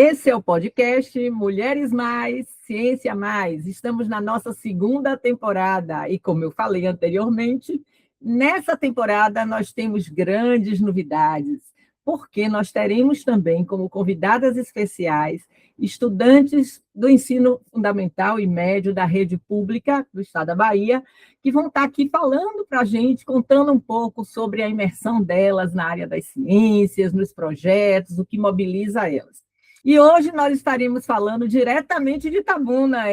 Esse é o podcast Mulheres Mais, Ciência Mais. Estamos na nossa segunda temporada e, como eu falei anteriormente, nessa temporada nós temos grandes novidades, porque nós teremos também como convidadas especiais estudantes do ensino fundamental e médio da rede pública do estado da Bahia, que vão estar aqui falando para a gente, contando um pouco sobre a imersão delas na área das ciências, nos projetos, o que mobiliza elas. E hoje nós estaremos falando diretamente de Itabuna.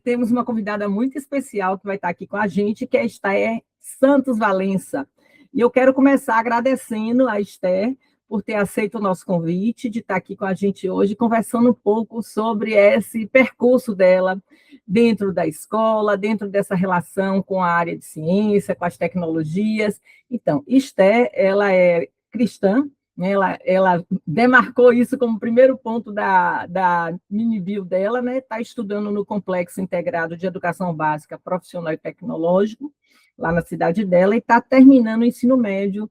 Temos uma convidada muito especial que vai estar aqui com a gente, que é a Esther Santos Valença. E eu quero começar agradecendo a Esther por ter aceito o nosso convite de estar aqui com a gente hoje, conversando um pouco sobre esse percurso dela dentro da escola, dentro dessa relação com a área de ciência, com as tecnologias. Então, Esther, ela é cristã, ela demarcou isso como primeiro ponto da mini bio dela, né? Está estudando no Complexo Integrado de Educação Básica, Profissional e Tecnológico, lá na cidade dela, e está terminando o ensino médio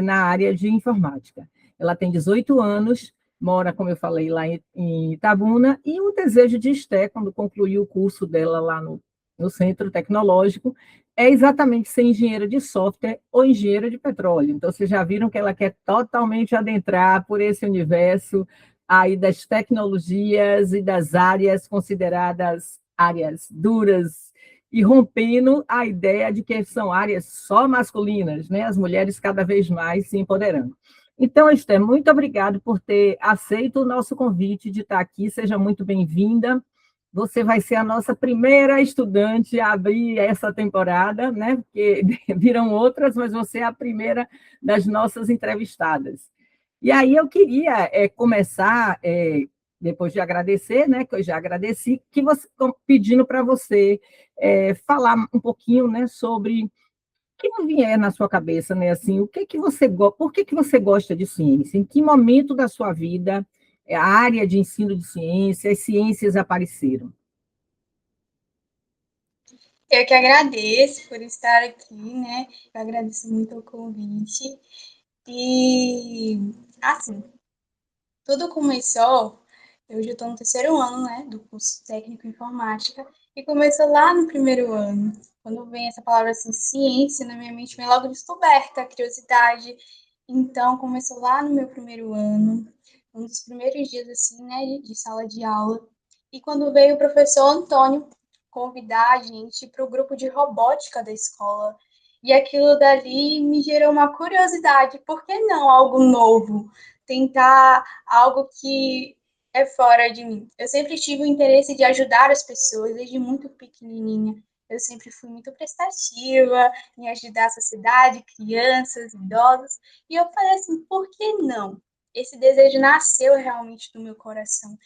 na área de informática. Ela tem 18 anos, mora, como eu falei, lá em Itabuna, e o desejo de Esther, quando concluiu o curso dela lá no Centro Tecnológico, é exatamente ser engenheira de software ou engenheira de petróleo. Então, vocês já viram que ela quer totalmente adentrar por esse universo aí das tecnologias e das áreas consideradas áreas duras e rompendo a ideia de que são áreas só masculinas, né? As mulheres cada vez mais se empoderando. Então, Esther, muito obrigado por ter aceito o nosso convite de estar aqui. Seja muito bem-vinda. Você vai ser a nossa primeira estudante a abrir essa temporada, né? Porque viram outras, mas você é a primeira das nossas entrevistadas. E aí eu queria começar, depois de agradecer, né? Que eu já agradeci, pedindo para você falar um pouquinho, né? Sobre o que não vier na sua cabeça, né? Assim, por que você gosta de ciência? Em que momento da sua vida a área de ensino de ciência, as ciências apareceram? Eu que agradeço por estar aqui, né? Eu agradeço muito o convite. E, assim, tudo começou, eu já estou no terceiro ano, né, do curso técnico em informática, e começou lá no primeiro ano. Quando vem essa palavra assim, ciência, na minha mente vem logo descoberta, curiosidade. Então, começou lá no meu primeiro ano, um dos primeiros dias, assim, né, de sala de aula. E quando veio o professor Antônio convidar a gente para o grupo de robótica da escola, e aquilo dali me gerou uma curiosidade, por que não algo novo? Tentar algo que é fora de mim. Eu sempre tive o interesse de ajudar as pessoas, desde muito pequenininha. Eu sempre fui muito prestativa em ajudar a sociedade, crianças, idosos. E eu falei assim, por que não? Esse desejo nasceu realmente do meu coração.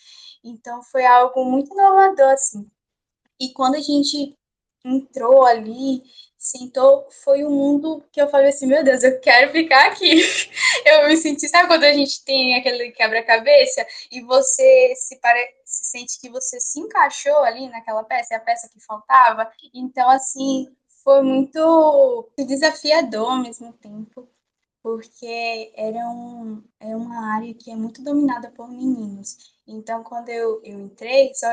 Então, foi algo muito inovador, assim. E quando a gente entrou ali, sentou, foi um mundo que eu falei assim, meu Deus, eu quero ficar aqui. Eu me senti, sabe quando a gente tem aquele quebra-cabeça e você se sente que você se encaixou ali naquela peça, é a peça que faltava? Então, assim, foi muito desafiador ao mesmo tempo, porque é uma área que é muito dominada por meninos. Então, quando eu entrei, só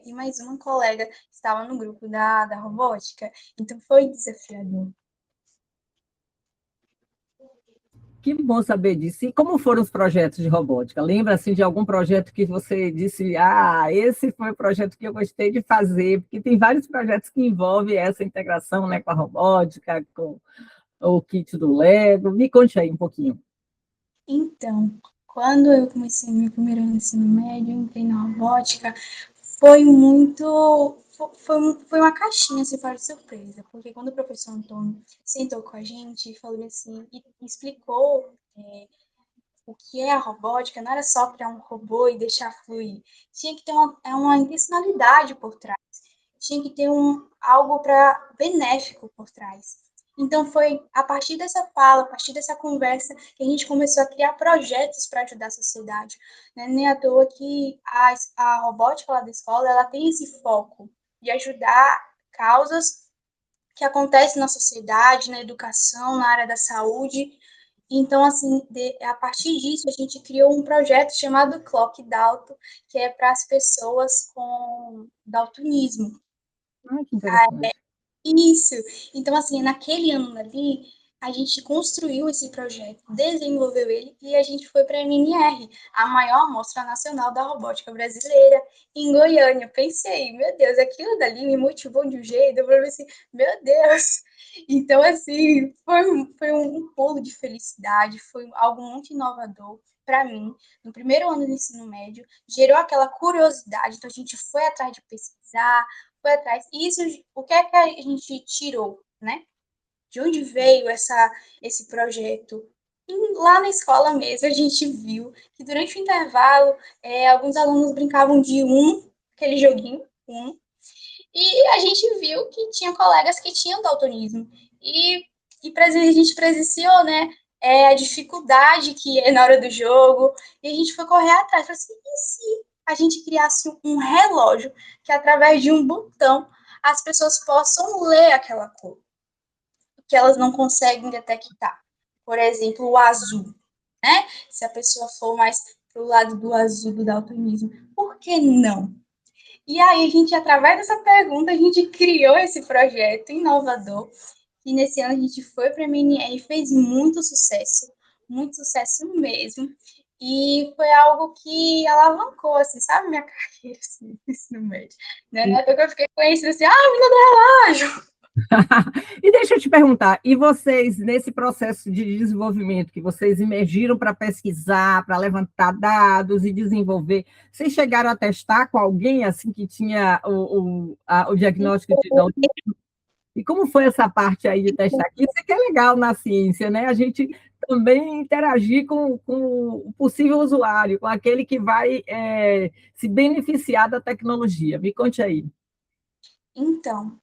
e mais uma colega estava no grupo da robótica. Então, foi desafiador. Que bom saber disso. E como foram os projetos de robótica? Lembra assim, de algum projeto que você disse, esse foi o projeto que eu gostei de fazer, porque tem vários projetos que envolvem essa integração, né, com a robótica, com o kit do Lego. Me conte aí um pouquinho. Então, quando eu comecei meu primeiro ano de ensino médio, eu entrei na robótica, foi muito. Foi uma caixinha assim, para surpresa, porque quando o professor Antônio sentou com a gente e falou assim, e explicou o que é a robótica, não era só criar um robô e deixar fluir, tinha que ter uma intencionalidade por trás, tinha que ter algo para benéfico por trás. Então foi a partir dessa fala, a partir dessa conversa, que a gente começou a criar projetos para ajudar a sociedade. Né? Nem à toa que a robótica lá da escola ela tem esse foco de ajudar causas que acontecem na sociedade, na educação, na área da saúde, Então, assim, a partir disso, a gente criou um projeto chamado Clock Dalton, que é para as pessoas com daltonismo. Ah, que interessante. Isso. Então, assim, naquele ano ali, a gente construiu esse projeto, desenvolveu ele e a gente foi para a MNR, a maior mostra nacional da robótica brasileira, em Goiânia. Pensei, meu Deus, aquilo dali me motivou de um jeito, eu falei assim, meu Deus. Então, assim, foi um pulo de felicidade, foi algo muito inovador para mim. No primeiro ano do ensino médio, gerou aquela curiosidade, então a gente foi atrás de pesquisar, foi atrás. E isso, o que é que a gente tirou, né? De onde veio esse projeto? E lá na escola mesmo, a gente viu que durante o intervalo, alguns alunos brincavam de aquele joguinho, e a gente viu que tinha colegas que tinham daltonismo. E a gente presenciou, né? A dificuldade que é na hora do jogo, e a gente foi correr atrás. Falei assim, e se a gente criasse um relógio que, através de um botão, as pessoas possam ler aquela cor, que elas não conseguem detectar? Por exemplo, o azul, né? Se a pessoa for mais para o lado do azul do daltonismo, por que não? E aí, a gente, através dessa pergunta, a gente criou esse projeto inovador. E nesse ano a gente foi para a MNE e fez muito sucesso mesmo. E foi algo que alavancou, assim, sabe, minha carreira, assim, no ensino médio. Né? Na época eu fiquei conhecida assim, menina do relógio. E deixa eu te perguntar, e vocês, nesse processo de desenvolvimento que vocês emergiram para pesquisar, para levantar dados e desenvolver, vocês chegaram a testar com alguém assim que tinha o diagnóstico de autismo? E como foi essa parte aí de testar? Isso é que é legal na ciência, né? A gente também interagir com o possível usuário, com aquele que vai se beneficiar da tecnologia. Me conte aí. Então,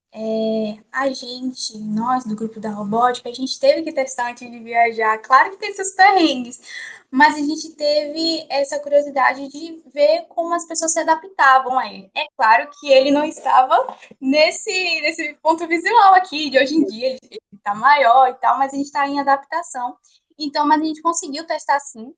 nós do grupo da robótica, a gente teve que testar antes de viajar. Claro que tem seus perrengues, mas a gente teve essa curiosidade de ver como as pessoas se adaptavam a ele. É claro que ele não estava nesse ponto visual aqui, de hoje em dia, ele está maior e tal, mas a gente está em adaptação. Então, mas a gente conseguiu testar sim.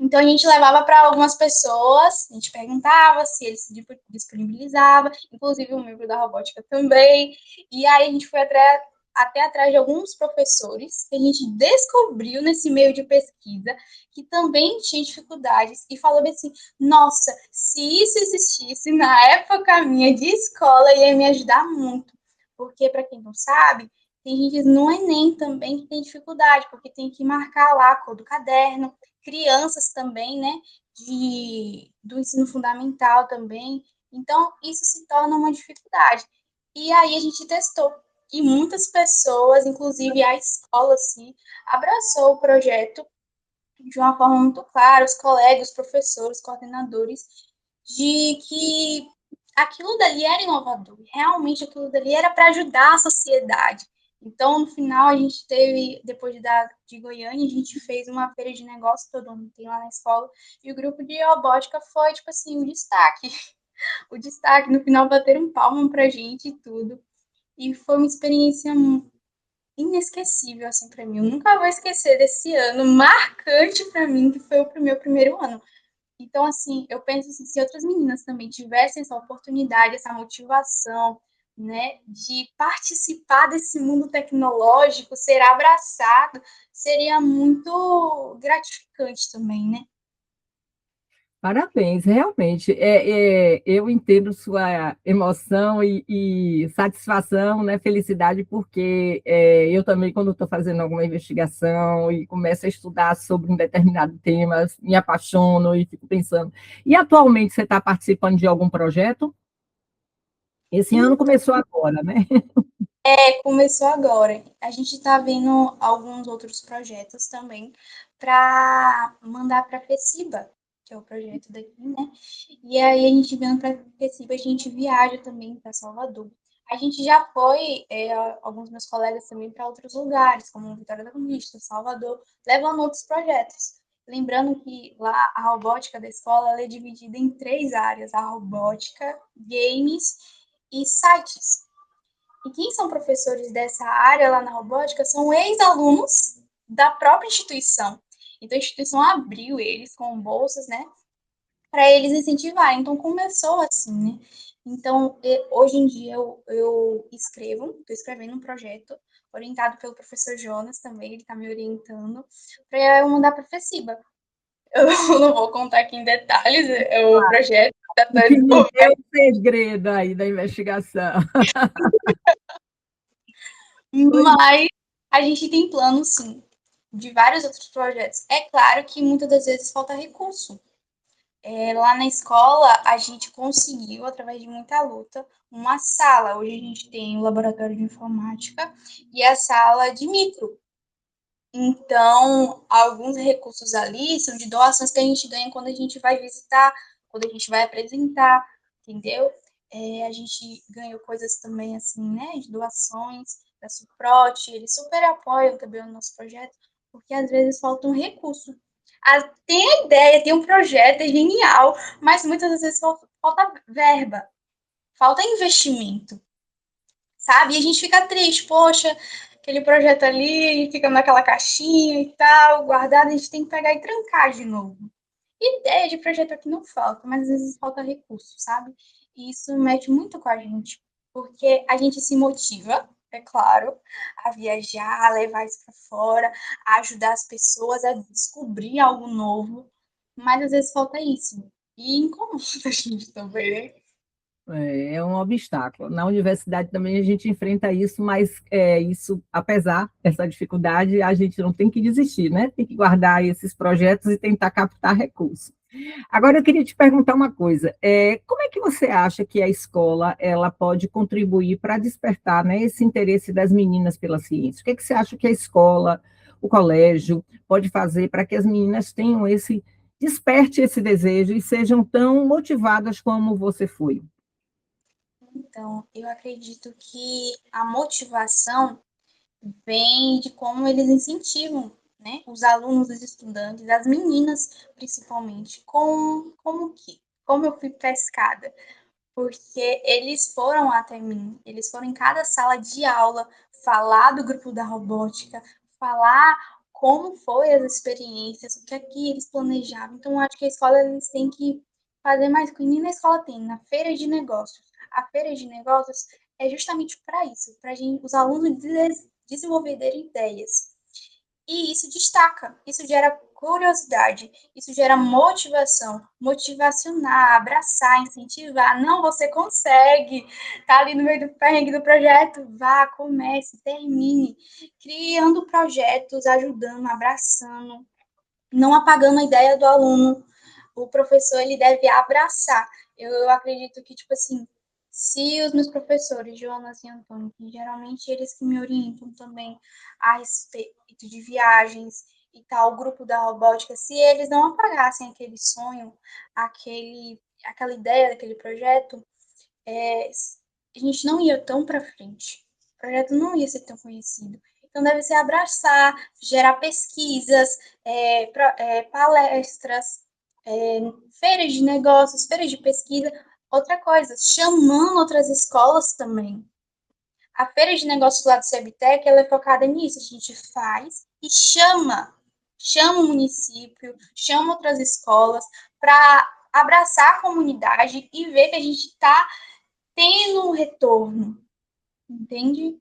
Então, a gente levava para algumas pessoas, a gente perguntava se eles se disponibilizavam, inclusive um membro da robótica também. E aí, a gente foi até atrás de alguns professores que a gente descobriu nesse meio de pesquisa que também tinha dificuldades e falou assim: nossa, se isso existisse na época minha de escola, ia me ajudar muito. Porque, para quem não sabe, tem gente no Enem também que tem dificuldade, porque tem que marcar lá a cor do caderno, crianças também, né, do ensino fundamental também. Então, isso se torna uma dificuldade. E aí a gente testou. E muitas pessoas, inclusive a escola, assim, abraçou o projeto de uma forma muito clara, os colegas, os professores, coordenadores, de que aquilo dali era inovador, realmente aquilo dali era para ajudar a sociedade. Então, no final, a gente teve, depois de Goiânia, a gente fez uma feira de negócio, todo mundo tem lá na escola, e o grupo de robótica foi, tipo assim, o destaque. O destaque, no final, bateram palma pra gente e tudo. E foi uma experiência inesquecível, assim, para mim. Eu nunca vou esquecer desse ano marcante para mim, que foi o meu primeiro ano. Então, assim, eu penso assim, se outras meninas também tivessem essa oportunidade, essa motivação, né, de participar desse mundo tecnológico, ser abraçado, seria muito gratificante também, né? Parabéns, realmente. Eu entendo sua emoção e satisfação, né, felicidade, porque eu também, quando estou fazendo alguma investigação e começo a estudar sobre um determinado tema, me apaixono e fico pensando. E atualmente você está participando de algum projeto? Esse ano Então, começou agora, né? começou agora. A gente está vendo alguns outros projetos também para mandar para a FECIBA, que é o projeto daqui, né? E aí a gente vendo para Recife, a gente viaja também para Salvador. A gente já foi, alguns meus colegas também, para outros lugares, como Vitória da Conquista, Salvador, levando outros projetos. Lembrando que lá a robótica da escola ela é dividida em três áreas: a robótica, games e sites. E quem são professores dessa área lá na robótica são ex-alunos da própria instituição. Então, a instituição abriu eles com bolsas, né, para eles incentivarem. Então, começou assim, né? Então, hoje em dia eu estou escrevendo um projeto orientado pelo professor Jonas também, ele está me orientando, para eu mandar para a FECIBA. Eu não vou contar aqui em detalhes o projeto. Que me deu o segredo aí da investigação. Pois Mas a gente tem planos, sim, de vários outros projetos. É claro que muitas das vezes falta recurso. Lá na escola, a gente conseguiu, através de muita luta, uma sala. Hoje a gente tem o laboratório de informática e a sala de micro. Então, alguns recursos ali são de doações que a gente ganha quando a gente vai visitar, quando a gente vai apresentar, entendeu? A gente ganhou coisas também, assim, né, de doações da Suprote, eles super apoiam também o nosso projeto, porque às vezes falta um recurso. Tem a ideia, tem um projeto, é genial, mas muitas das vezes falta verba, falta investimento, sabe? E a gente fica triste, poxa, aquele projeto ali fica naquela caixinha e tal, guardado, a gente tem que pegar e trancar de novo. Ideia de projeto aqui não falta, mas às vezes falta recurso, sabe? E isso mexe muito com a gente, porque a gente se motiva, é claro, a viajar, a levar isso para fora, a ajudar as pessoas a descobrir algo novo, mas às vezes falta isso. E incomoda a gente também, né? é um obstáculo. Na universidade também a gente enfrenta isso, mas isso, apesar dessa dificuldade, a gente não tem que desistir, né? Tem que guardar esses projetos e tentar captar recursos. Agora eu queria te perguntar uma coisa: como é que você acha que a escola ela pode contribuir para despertar, né, esse interesse das meninas pela ciência? O que é que você acha que a escola, o colégio, pode fazer para que as meninas tenham desperte esse desejo e sejam tão motivadas como você foi? Então, eu acredito que a motivação vem de como eles incentivam, né, os alunos, os estudantes, as meninas principalmente, como eu fui pescada, porque eles foram até mim, eles foram em cada sala de aula falar do grupo da robótica, falar como foi as experiências, o que aqui eles planejavam. Então, acho que a escola eles têm que fazer mais coisa. Nem na escola tem, na feira de negócios. A feira de negócios é justamente para isso, para os alunos desenvolverem ideias. E isso destaca, isso gera curiosidade, isso gera motivação, motivacionar, abraçar, incentivar. Não, você consegue. Tá ali no meio do perrengue do projeto, vá, comece, termine, criando projetos, ajudando, abraçando, não apagando a ideia do aluno. O professor ele deve abraçar. Eu acredito que tipo assim, se os meus professores, Jonas e Antônio, que geralmente eles que me orientam também a respeito de viagens e tal, o grupo da robótica, se eles não apagassem aquele sonho, aquela ideia daquele projeto, a gente não ia tão para frente. O projeto não ia ser tão conhecido. Então, deve ser abraçar, gerar pesquisas, palestras, feiras de negócios, feiras de pesquisa. Outra coisa, chamando outras escolas também. A feira de negócios lá do Sebtec, ela é focada nisso. A gente faz e chama o município, chama outras escolas para abraçar a comunidade e ver que a gente está tendo um retorno, entende?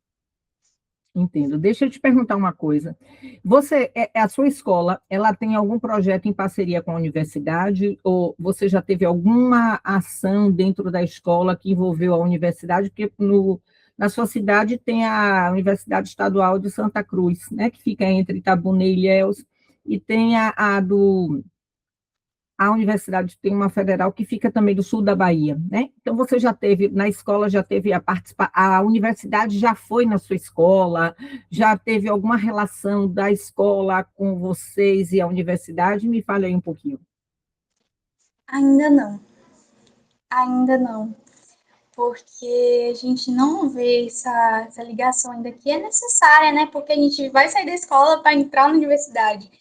Entendo. Deixa eu te perguntar uma coisa. A sua escola, ela tem algum projeto em parceria com a universidade ou você já teve alguma ação dentro da escola que envolveu a universidade? Porque na sua cidade tem a Universidade Estadual de Santa Cruz, né, que fica entre Itabuna e Ilhéus, e tem a universidade tem uma federal que fica também do sul da Bahia, né? Então você já teve na escola, já teve a universidade já foi na sua escola, já teve alguma relação da escola com vocês e a universidade? Me fale aí um pouquinho. Ainda não, ainda não, porque a gente não vê essa ligação ainda que é necessária, né? Porque a gente vai sair da escola para entrar na universidade.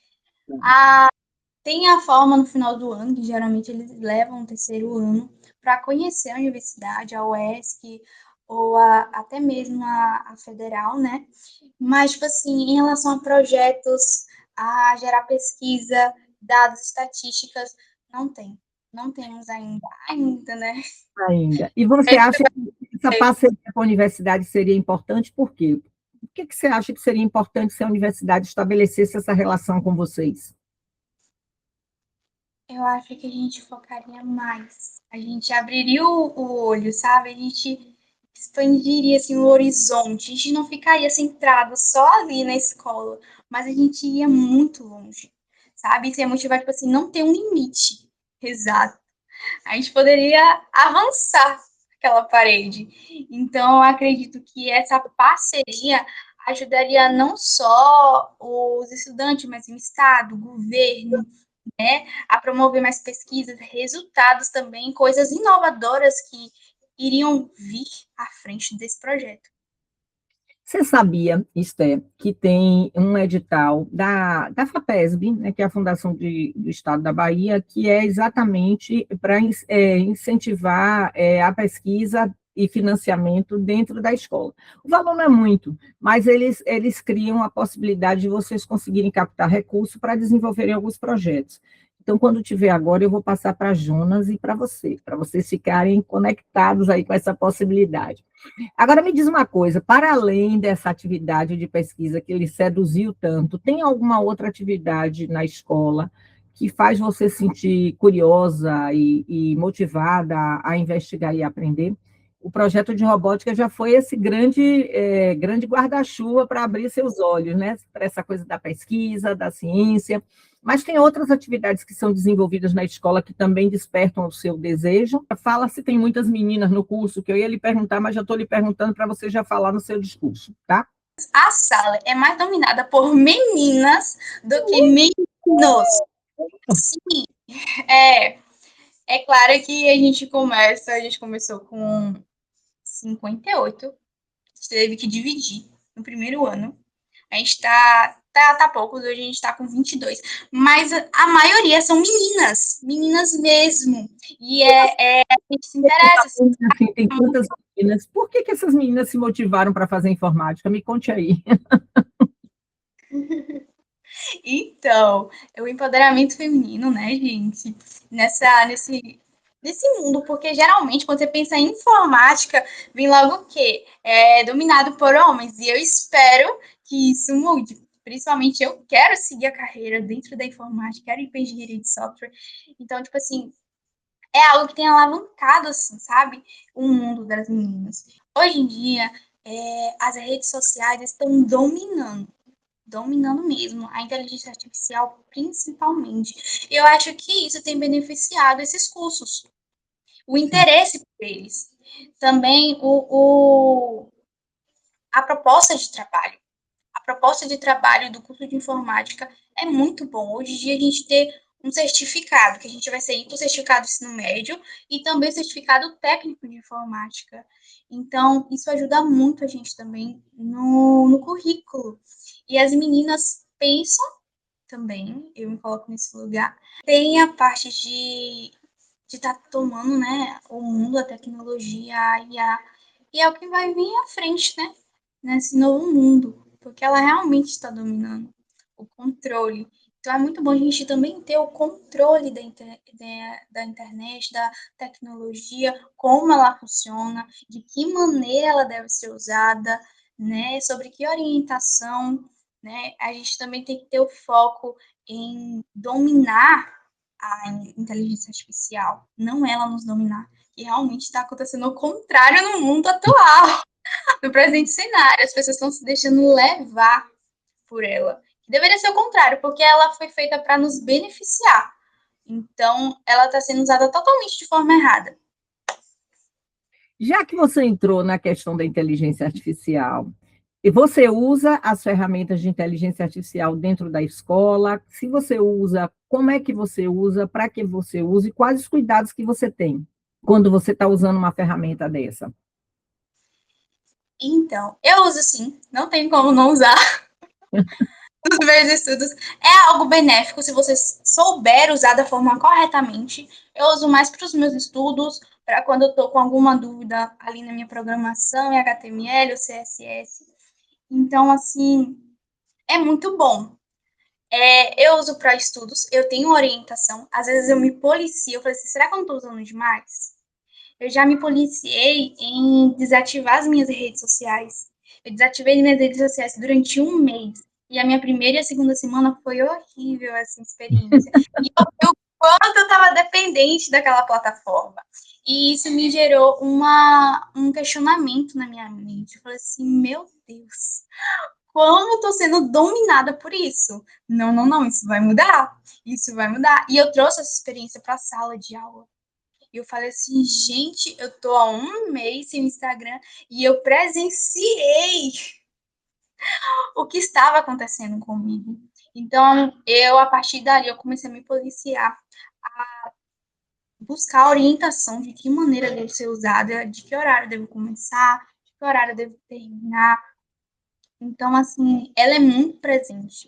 Tem a forma no final do ano, que geralmente eles levam o terceiro ano, para conhecer a universidade, a UESC, ou até mesmo a federal, né? Mas, tipo assim, em relação a projetos, a gerar pesquisa, dados, estatísticas, não tem. Não temos ainda, né? Ainda. E você acha que essa parceria com a universidade seria importante? Por quê? Por que você acha que seria importante se a universidade estabelecesse essa relação com vocês? Eu acho que a gente focaria mais. A gente abriria o olho, sabe? A gente expandiria assim, o horizonte. A gente não ficaria centrado só ali na escola, mas a gente ia muito longe, sabe? Isso ia motivar, tipo assim, não ter um limite exato. A gente poderia avançar aquela parede. Então, eu acredito que essa parceria ajudaria não só os estudantes, mas o Estado, o governo, né, a promover mais pesquisas, resultados também, coisas inovadoras que iriam vir à frente desse projeto. Você sabia, Esther, que tem um edital da FAPESB, né, que é a Fundação do Estado da Bahia, que é exatamente para incentivar a pesquisa e financiamento dentro da escola. O valor não é muito, mas eles criam a possibilidade de vocês conseguirem captar recursos para desenvolverem alguns projetos. Então, quando tiver agora, eu vou passar para Jonas e para vocês ficarem conectados aí com essa possibilidade. Agora me diz uma coisa, para além dessa atividade de pesquisa que ele seduziu tanto, tem alguma outra atividade na escola que faz você sentir curiosa e motivada a investigar e aprender? O projeto de robótica já foi esse grande guarda-chuva para abrir seus olhos, né? Para essa coisa da pesquisa, da ciência. Mas tem outras atividades que são desenvolvidas na escola que também despertam o seu desejo. Fala se tem muitas meninas no curso, que eu ia lhe perguntar, mas já estou lhe perguntando para você já falar no seu discurso, tá? A sala é mais dominada por meninas do que meninos. Sim, é, é claro que a gente começou com 58, a gente teve que dividir no primeiro ano. A gente tá poucos, hoje a gente tá com 22. Mas a maioria são meninas, meninas mesmo. E a gente se interessa. Assim, tem tantas meninas. Por que essas meninas se motivaram para fazer informática? Me conte aí. Então, é o empoderamento feminino, né, gente? Nesse mundo, porque geralmente quando você pensa em informática, vem logo o quê? É dominado por homens. E eu espero que isso mude. Principalmente eu quero seguir a carreira dentro da informática, quero ir para engenharia de software. Então, tipo assim, é algo que tem alavancado, assim, sabe? O mundo das meninas. Hoje em dia, as redes sociais estão dominando mesmo, a inteligência artificial principalmente. Eu acho que isso tem beneficiado esses cursos, o interesse por eles. Também a proposta de trabalho. A proposta de trabalho do curso de informática é muito bom. Hoje em dia a gente tem um certificado, que a gente vai sair do certificado de ensino médio e também o certificado técnico de informática. Então, isso ajuda muito a gente também no currículo. E as meninas pensam também, eu me coloco nesse lugar, tem a parte de estar tomando, né, o mundo, a tecnologia, a IA, e é o que vai vir à frente, né, nesse novo mundo, porque ela realmente está dominando o controle. Então é muito bom a gente também ter o controle da internet, da tecnologia, como ela funciona, de que maneira ela deve ser usada, né, sobre que orientação, né, a gente também tem que ter o foco em dominar a inteligência artificial, não ela nos dominar. E realmente está acontecendo o contrário no mundo atual, no presente cenário. As pessoas estão se deixando levar por ela. Deveria ser o contrário, porque ela foi feita para nos beneficiar. Então, ela está sendo usada totalmente de forma errada. Já que você entrou na questão da inteligência artificial, e você usa as ferramentas de inteligência artificial dentro da escola? Se você usa, como é que você usa, para que você usa e quais os cuidados que você tem quando você está usando uma ferramenta dessa? Então, eu uso sim, não tem como não usar nos meus estudos. É algo benéfico se você souber usar da forma corretamente. Eu uso mais para os meus estudos, para quando eu estou com alguma dúvida ali na minha programação em HTML ou CSS. Então, assim, é muito bom. Eu uso para estudos, eu tenho orientação, às vezes eu me policio, eu falei assim, será que eu não estou usando demais? Eu já me policiei em desativar as minhas redes sociais. Eu desativei minhas redes sociais durante um mês. E a minha primeira e a segunda semana foi horrível essa experiência. E eu vi o quanto eu estava dependente daquela plataforma. E isso me gerou um questionamento na minha mente. Eu falei assim, meu Deus, como eu estou sendo dominada por isso? Não, não, não, isso vai mudar. Isso vai mudar. E eu trouxe essa experiência para a sala de aula. E eu falei assim, gente, eu tô há um mês sem Instagram e eu presenciei o que estava acontecendo comigo. Então, a partir dali, eu comecei a me policiar, a buscar orientação de que maneira deve ser usada, de que horário devo começar, de que horário devo terminar. Então, assim, ela é muito presente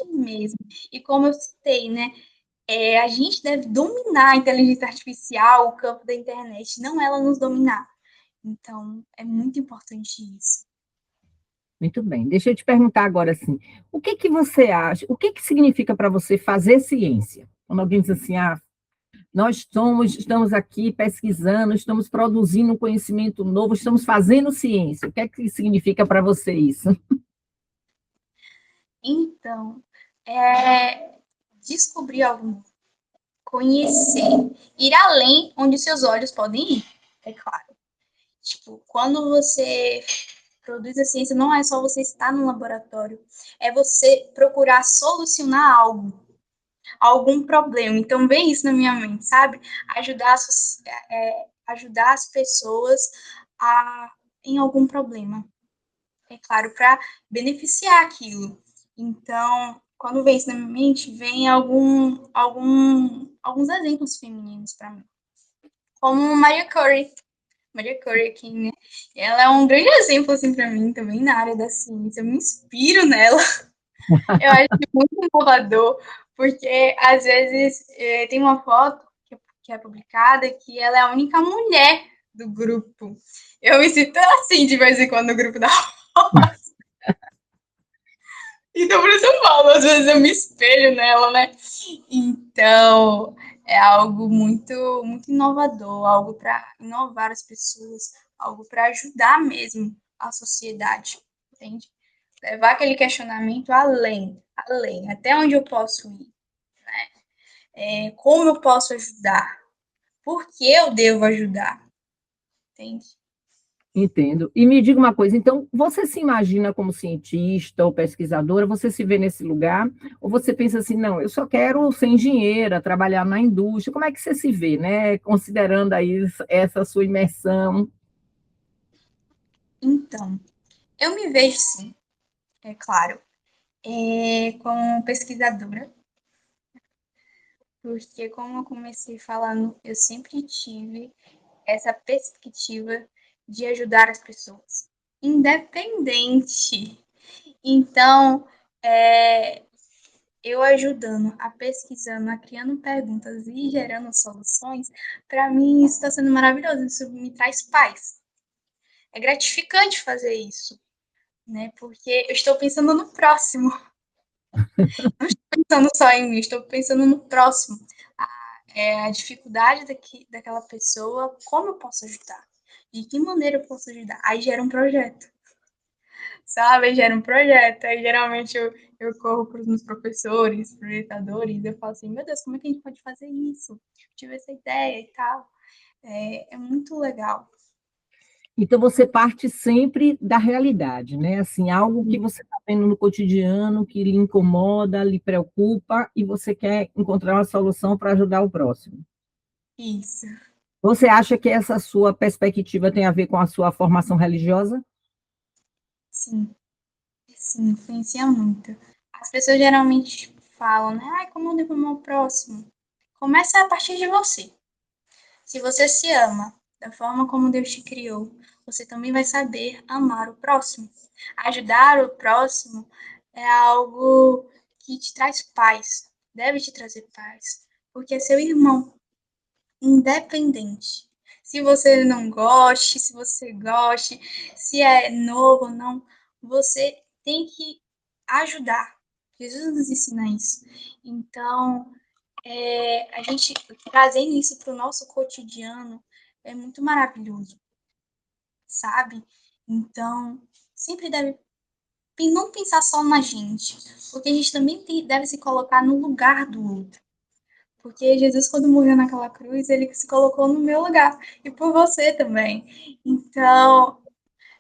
mesmo. E como eu citei, né, a gente deve dominar a inteligência artificial, o campo da internet, não ela nos dominar. Então, é muito importante isso. Muito bem. Deixa eu te perguntar agora assim, o que que você acha, o que que significa para você fazer ciência? Quando alguém diz assim, estamos aqui pesquisando, estamos produzindo um conhecimento novo, estamos fazendo ciência. O que é que significa para você isso? Então, descobrir algo, conhecer, ir além onde seus olhos podem ir, é claro. Tipo, quando você produz a ciência, não é só você estar no laboratório, é você procurar solucionar algo, algum problema. Então, vem isso na minha mente, sabe? Ajudar as pessoas em algum problema. É claro, para beneficiar aquilo. Então, quando vem isso na minha mente, vem alguns exemplos femininos para mim. Como Maria Curie. Maria Curie aqui, né? Ela é um grande exemplo, assim, para mim, também na área da ciência. Eu me inspiro nela. Eu acho muito inovador, porque às vezes tem uma foto que é publicada que ela é a única mulher do grupo. Eu me sinto assim de vez em quando no grupo da roça. Então, por isso eu falo, às vezes eu me espelho nela, né? Então, é algo muito, muito inovador, algo para inovar as pessoas, algo para ajudar mesmo a sociedade, entende? Levar aquele questionamento além, até onde eu posso ir, como eu posso ajudar, por que eu devo ajudar, entende? Entendo. E me diga uma coisa, então, você se imagina como cientista ou pesquisadora? Você se vê nesse lugar? Ou você pensa assim, não, eu só quero ser engenheira, trabalhar na indústria? Como é que você se vê, né? Considerando aí essa sua imersão. Então, eu me vejo sim, é claro, como pesquisadora, porque como eu comecei falando, eu sempre tive essa perspectiva de ajudar as pessoas, independente. Então, eu ajudando, a pesquisando, a criando perguntas e gerando soluções, para mim isso está sendo maravilhoso, isso me traz paz. É gratificante fazer isso, né? Porque eu estou pensando no próximo, não estou pensando só em mim, estou pensando no próximo. A dificuldade daquela pessoa, como eu posso ajudar? De que maneira eu posso ajudar? Aí gera um projeto, sabe? Aí gera um projeto. Aí geralmente eu corro para os meus professores, projetadores, e eu falo assim: meu Deus, como é que a gente pode fazer isso? Eu tive essa ideia e tal. É muito legal. Então, você parte sempre da realidade, né? Assim, algo que você está vendo no cotidiano, que lhe incomoda, lhe preocupa, e você quer encontrar uma solução para ajudar o próximo. Isso. Você acha que essa sua perspectiva tem a ver com a sua formação religiosa? Sim, sim, influencia muito. As pessoas geralmente falam, né? Ai, como eu devo amar o próximo? Começa a partir de você. Se você se ama da forma como Deus te criou, você também vai saber amar o próximo. Ajudar o próximo é algo que te traz paz, deve te trazer paz, porque é seu irmão, independente. Se você não goste, se você goste, se é novo ou não, você tem que ajudar. Jesus nos ensina isso. Então, a gente trazendo isso para o nosso cotidiano é muito maravilhoso, sabe? Então, sempre deve não pensar só na gente, porque a gente também deve se colocar no lugar do outro. Porque Jesus, quando morreu naquela cruz, ele se colocou no meu lugar e por você também. Então,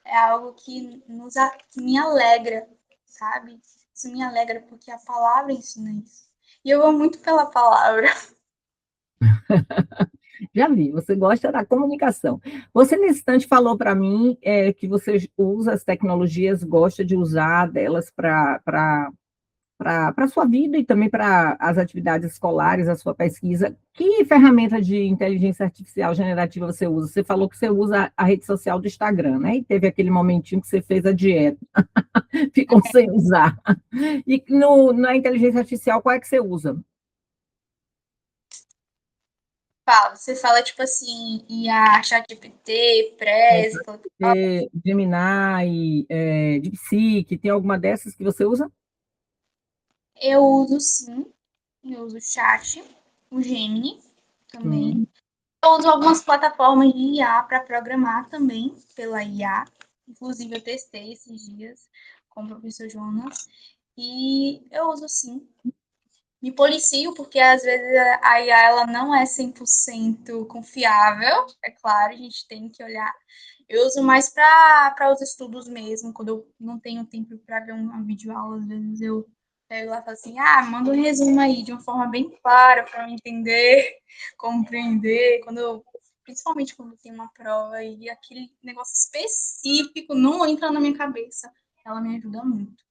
é algo que, que me alegra, sabe? Isso me alegra porque a palavra ensina isso. E eu vou muito pela palavra. Já vi, você gosta da comunicação. Você, nesse instante, falou para mim que você usa as tecnologias, gosta de usar delas para a sua vida e também para as atividades escolares, a sua pesquisa. Que ferramenta de inteligência artificial generativa você usa? Você falou que você usa a rede social do Instagram, né? E teve aquele momentinho que você fez a dieta, ficou sem usar. E na inteligência artificial, qual é que você usa? Fala, você fala tipo assim, IA, ChatGPT, Prezi, Gemini, DeepSeek, tem alguma dessas que você usa? eu uso sim, eu uso o chat, o Gemini também. Hum. Eu uso algumas plataformas de IA para programar também, pela IA. Inclusive, eu testei esses dias com o professor Jonas. E eu uso sim. Me policio, porque às vezes a IA ela não é 100% confiável. É claro, a gente tem que olhar. Eu uso mais para os estudos mesmo, quando eu não tenho tempo para ver uma videoaula, às vezes eu pego lá e falo assim, manda um resumo aí de uma forma bem clara para eu entender, compreender, principalmente quando tem uma prova e aquele negócio específico não entra na minha cabeça, ela me ajuda muito.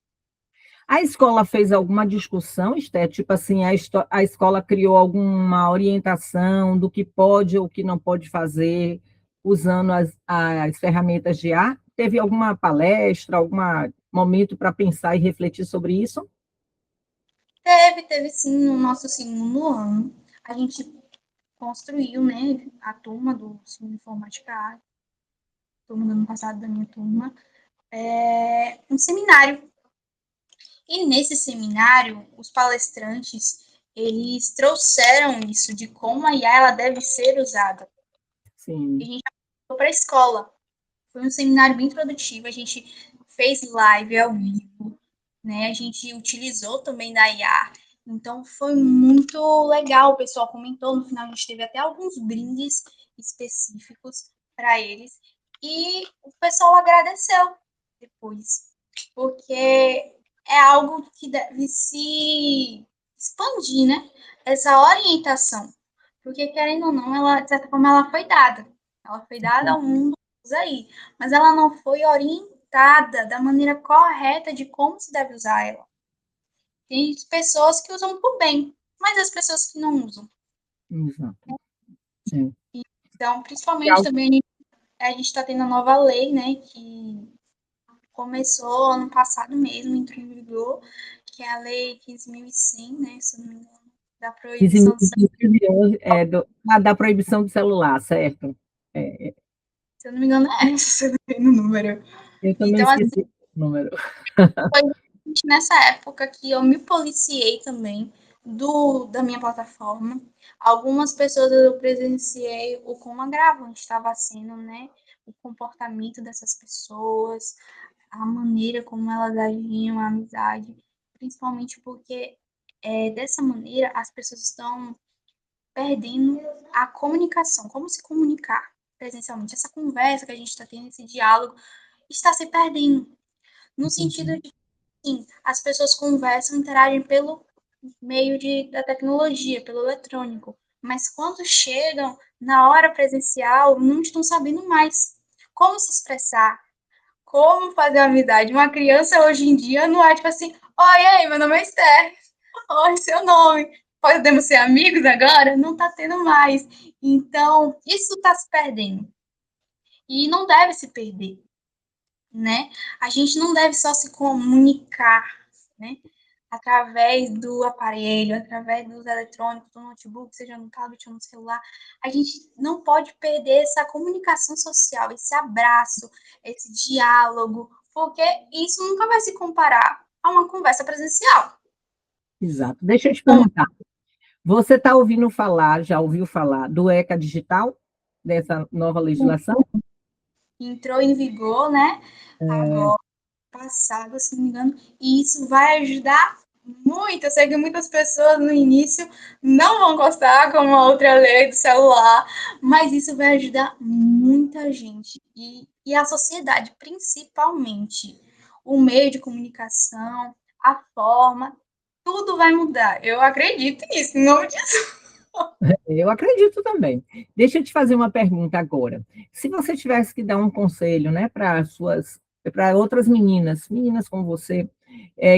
A escola fez alguma discussão, Esté? Tipo assim, a escola criou alguma orientação do que pode ou que não pode fazer usando as ferramentas de IA? Teve alguma palestra, algum momento para pensar e refletir sobre isso? Teve sim no nosso segundo ano. A gente construiu, né, a turma do ensino informática, a turma do ano passado da minha turma, um seminário. E nesse seminário, os palestrantes, eles trouxeram isso de como a IA ela deve ser usada. E a Sim. gente foi para a escola. Foi um seminário bem produtivo, a gente fez live ao vivo, né? A gente utilizou também da IA. Então foi muito legal, o pessoal comentou, no final a gente teve até alguns brindes específicos para eles e o pessoal agradeceu depois, porque é algo que deve se expandir, né? Essa orientação, porque querendo ou não, ela de certa forma ela foi dada ao mundo aí, mas ela não foi orientada da maneira correta de como se deve usar ela. Tem pessoas que usam por bem, mas as pessoas que não usam. Exato. É. Então, principalmente também a gente está tendo a nova lei, né, que começou ano passado mesmo, entrou em vigor, que é a lei 15.100, né, se eu não me engano, da proibição do celular. 15.511 da proibição do celular, certo? É, Se eu não me engano, é essa, se eu não tenho o número. eu também Então, assim, esqueci o número. foi nessa época que eu me policiei também da minha plataforma. Algumas pessoas eu presenciei o quão agravante estava sendo, né? O comportamento dessas pessoas, a maneira como elas agiam, a amizade, principalmente porque dessa maneira as pessoas estão perdendo a comunicação, como se comunicar presencialmente. Essa conversa que a gente está tendo, esse diálogo, está se perdendo. No sentido Entendi. de sim, as pessoas conversam, interagem pelo meio da tecnologia, pelo eletrônico. Mas quando chegam na hora presencial, não estão sabendo mais como se expressar, como fazer amizade. Uma criança hoje em dia não é tipo assim: oi, aí, meu nome é Esther. Oi, seu nome. Podemos ser amigos agora? Não está tendo mais. Então, isso está se perdendo. E não deve se perder, né? A gente não deve só se comunicar, né? através do aparelho, através dos eletrônicos, do notebook, seja no tablet ou no celular, a gente não pode perder essa comunicação social, esse abraço, esse diálogo, porque isso nunca vai se comparar a uma conversa presencial. Exato. Deixa eu te perguntar, você está ouvindo falar, já ouviu falar do ECA Digital, dessa nova legislação? Entrou em vigor, né? Agora, passado, se não me engano, e isso vai ajudar muito. Eu sei que muitas pessoas no início não vão gostar, como a outra lei do celular, mas isso vai ajudar muita gente e a sociedade, principalmente. O meio de comunicação, a forma, tudo vai mudar. Eu acredito nisso, em nome de Jesus. Eu acredito também. Deixa eu te fazer uma pergunta agora. Se você tivesse que dar um conselho, né, para outras meninas, meninas como você,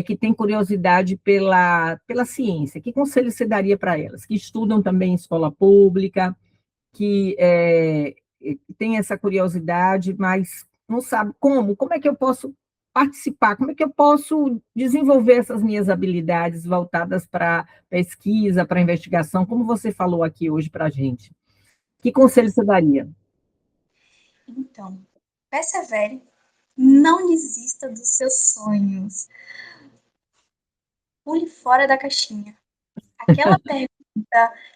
que têm curiosidade pela ciência, que conselho você daria para elas? Que estudam também em escola pública, que tem essa curiosidade, mas não sabe como é que eu posso participar, como é que eu posso desenvolver essas minhas habilidades voltadas para pesquisa, para investigação, como você falou aqui hoje para a gente. Que conselho você daria? Então, persevere, não desista dos seus sonhos. Pule fora da caixinha. Aquela pergunta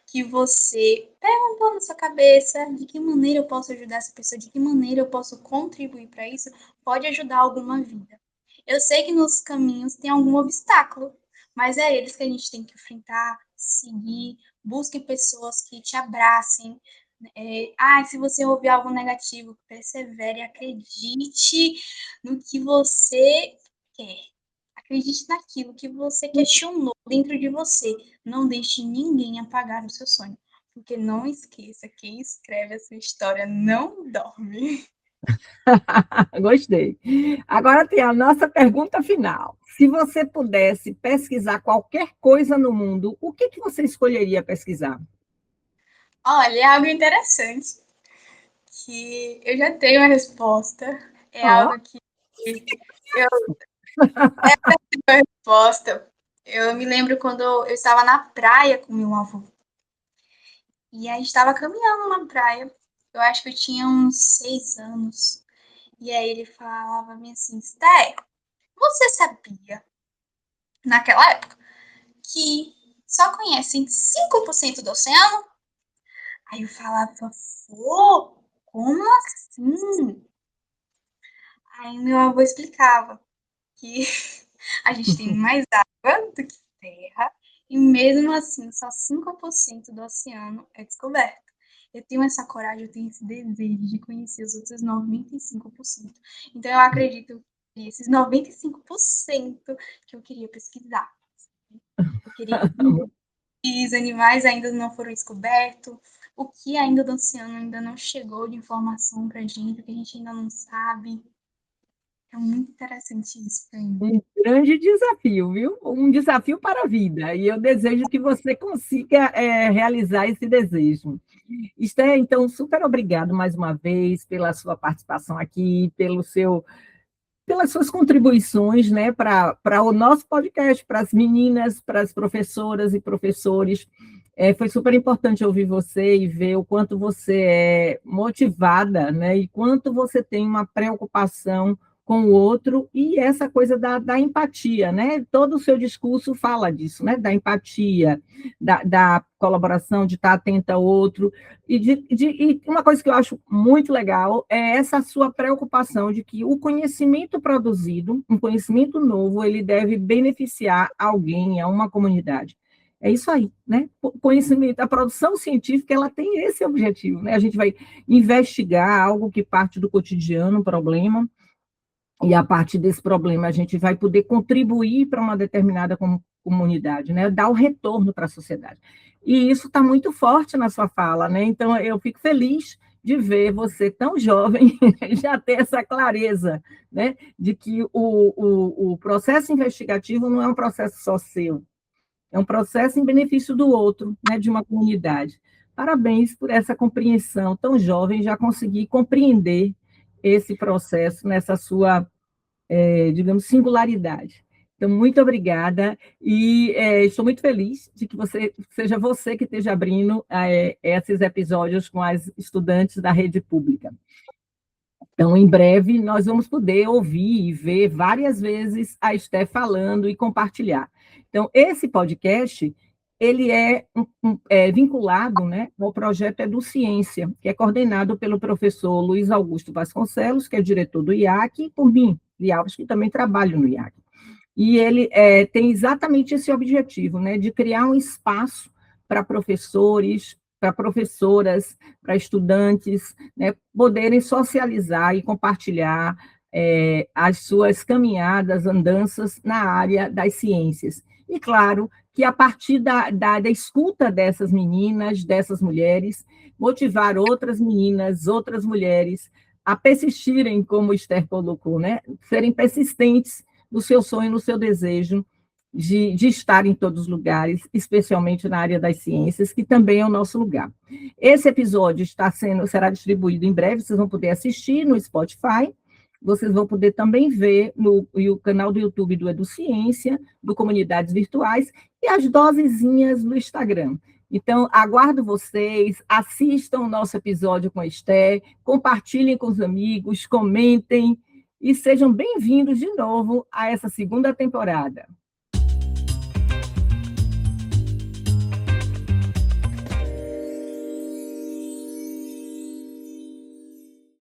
que você perguntou na sua cabeça, de que maneira eu posso ajudar essa pessoa, de que maneira eu posso contribuir para isso, pode ajudar alguma vida. Eu sei que nos caminhos tem algum obstáculo, mas é eles que a gente tem que enfrentar, seguir, busque pessoas que te abracem. Se você ouvir algo negativo, persevere, acredite no que você quer. Acredite naquilo que você questionou dentro de você. Não deixe ninguém apagar o seu sonho. Porque não esqueça, quem escreve a sua história não dorme. Gostei. Agora tem a nossa pergunta final. Se você pudesse pesquisar qualquer coisa no mundo, o que você escolheria pesquisar? Olha, é algo interessante que eu já tenho a resposta. É Ó, algo que eu tenho a resposta. Eu me lembro quando eu estava na praia com meu avô. E aí estava caminhando na praia. Eu acho que eu tinha uns 6 anos. E aí ele falava assim, Sté, você sabia, naquela época, que só conhecem 5% do oceano? Aí eu falava, pô, como assim? Aí meu avô explicava que a gente tem mais água do que terra, e mesmo assim, só 5% do oceano é descoberto. Eu tenho essa coragem, eu tenho esse desejo de conhecer os outros 95%. Então, eu acredito que esses 95% que eu queria pesquisar. Eu queria que os animais ainda não foram descobertos, o que ainda do oceano ainda não chegou de informação para a gente, o que a gente ainda não sabe. É muito interessante isso para mim. um grande desafio, viu? Um desafio para a vida. E eu desejo que você consiga realizar esse desejo. Esté, então, super obrigado mais uma vez pela sua participação aqui, pelas suas contribuições, né, para o nosso podcast, para as meninas, para as professoras e professores. Foi super importante ouvir você e ver o quanto você é motivada, né, e quanto você tem uma preocupação com o outro e essa coisa da empatia, né? Todo o seu discurso fala disso, né? Da empatia, da colaboração, de estar atenta ao outro. E uma coisa que eu acho muito legal é essa sua preocupação de que o conhecimento produzido, um conhecimento novo, ele deve beneficiar alguém, a uma comunidade. É isso aí, né? O conhecimento, a produção científica, ela tem esse objetivo, né? A gente vai investigar algo que parte do cotidiano, um problema, e a partir desse problema a gente vai poder contribuir para uma determinada comunidade, né? Dar o retorno para a sociedade. E isso está muito forte na sua fala, né? Então eu fico feliz de ver você tão jovem já ter essa clareza, né? De que o processo investigativo não é um processo só seu, é um processo em benefício do outro, né? De uma comunidade. Parabéns por essa compreensão tão jovem, já conseguir compreender esse processo nessa sua, digamos, singularidade. Então, muito obrigada e estou muito feliz de que seja você que esteja abrindo esses episódios com as estudantes da rede pública. Então, em breve, nós vamos poder ouvir e ver várias vezes a Esté falando e compartilhar. Então, esse podcast, ele é vinculado, né, ao projeto Educiência, que é coordenado pelo professor Luiz Augusto Vasconcelos, que é diretor do IAC, e por mim, Alves, que também trabalho no IAC. E ele tem exatamente esse objetivo, né, de criar um espaço para professores, para professoras, para estudantes, né, poderem socializar e compartilhar as suas caminhadas, andanças na área das ciências. E, claro, que a partir da escuta dessas meninas, dessas mulheres, motivar outras meninas, outras mulheres a persistirem, como o Esther colocou, né, serem persistentes no seu sonho, no seu desejo de estar em todos os lugares, especialmente na área das ciências, que também é o nosso lugar. Esse episódio será distribuído em breve, vocês vão poder assistir no Spotify, vocês vão poder também ver no canal do YouTube do Educiência, do Comunidades Virtuais, e as dosezinhas no Instagram. Então, aguardo vocês, assistam o nosso episódio com a Esté, compartilhem com os amigos, comentem, e sejam bem-vindos de novo a essa segunda temporada.